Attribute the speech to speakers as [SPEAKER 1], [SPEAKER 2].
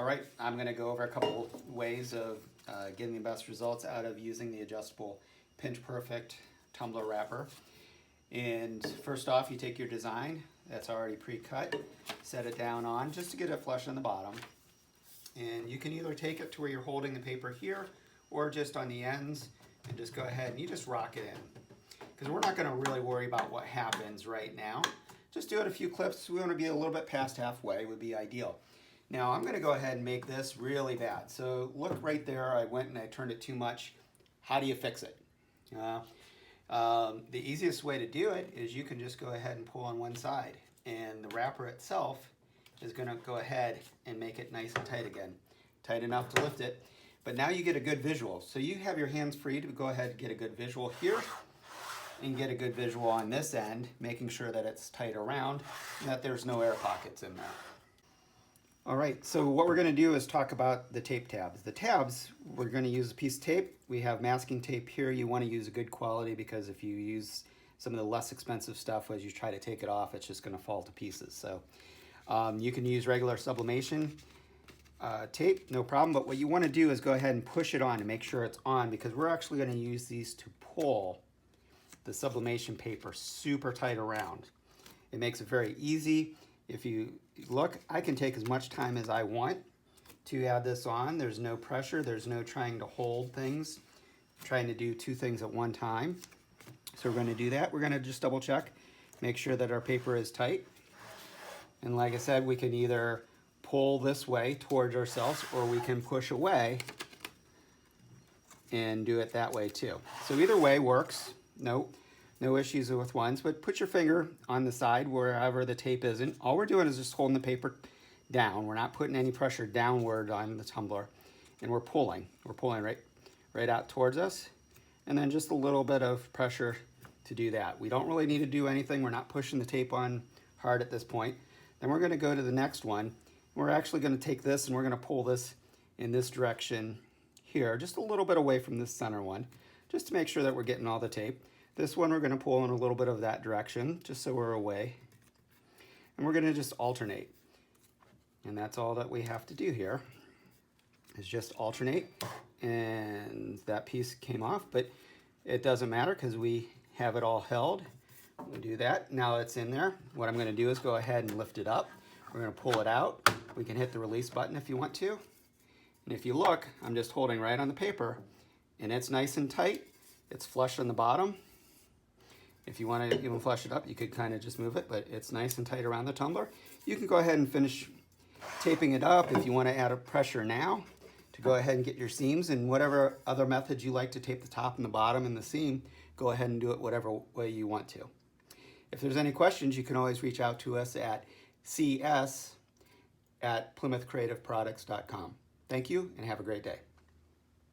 [SPEAKER 1] right, I'm going to go over a couple ways of getting the best results out of using the adjustable Pinch Perfect tumbler wrapper. And first off, you take your design that's already pre-cut, set it down on just to get it flush on the bottom. And you can either take it to where you're holding the paper here or just on the ends and just go ahead and you just rock it in. Because we're not going to really worry about what happens right now. Just do it a few clips. We want to be a little bit past halfway would be ideal. Now I'm going to go ahead and make this really bad. So look right there, I went and I turned it too much. How do you fix it? The easiest way to do it is you can just go ahead and pull on one side and the wrapper itself is going to go ahead and make it nice and tight again. Tight enough to lift it. But now you get a good visual. So you have your hands free to go ahead and get a good visual here and get a good visual on this end, making sure that it's tight around and that there's no air pockets in there. All right, so what we're going to do is talk about the tape tabs. The tabs, we're going to use a piece of tape. We have masking tape here. You want to use a good quality because if you use some of the less expensive stuff as you try to take it off, it's just going to fall to pieces. So you can use regular sublimation tape, no problem. But what you want to do is go ahead and push it on to make sure it's on because we're actually going to use these to pull the sublimation paper super tight around. It makes it very easy. If you look, I can take as much time as I want to add this on. There's no pressure. There's no trying to hold things, trying to do two things at one time. So we're going to do that. We're going to just double check, make sure that our paper is tight. And like I said, we can either pull this way towards ourselves or we can push away and do it that way too. So either way works. No issues with ones, but put your finger on the side wherever the tape isn't. All we're doing is just holding the paper down. We're not putting any pressure downward on the tumbler, and we're pulling. We're pulling right out towards us, and then just a little bit of pressure to do that. We don't really need to do anything. We're not pushing the tape on hard at this point. Then we're going to go to the next one. We're actually going to take this and we're going to pull this in this direction here, just a little bit away from this center one, just to make sure that we're getting all the tape. This one we're going to pull in a little bit of that direction, just so we're away. And we're going to just alternate. And that's all that we have to do here, is just alternate. And that piece came off, but it doesn't matter because we have it all held. We'll do that. Now it's in there. What I'm going to do is go ahead and lift it up. We're going to pull it out. We can hit the release button if you want to. And if you look, I'm just holding right on the paper, and it's nice and tight. It's flush on the bottom. If you want to even flush it up, you could kind of just move it, but it's nice and tight around the tumbler. You can go ahead and finish taping it up if you want to add a pressure now to go ahead and get your seams, and whatever other methods you like to tape the top and the bottom and the seam, go ahead and do it whatever way you want to. If there's any questions, you can always reach out to us at cs@plymouthcreativeproducts.com. Thank you and have a great day.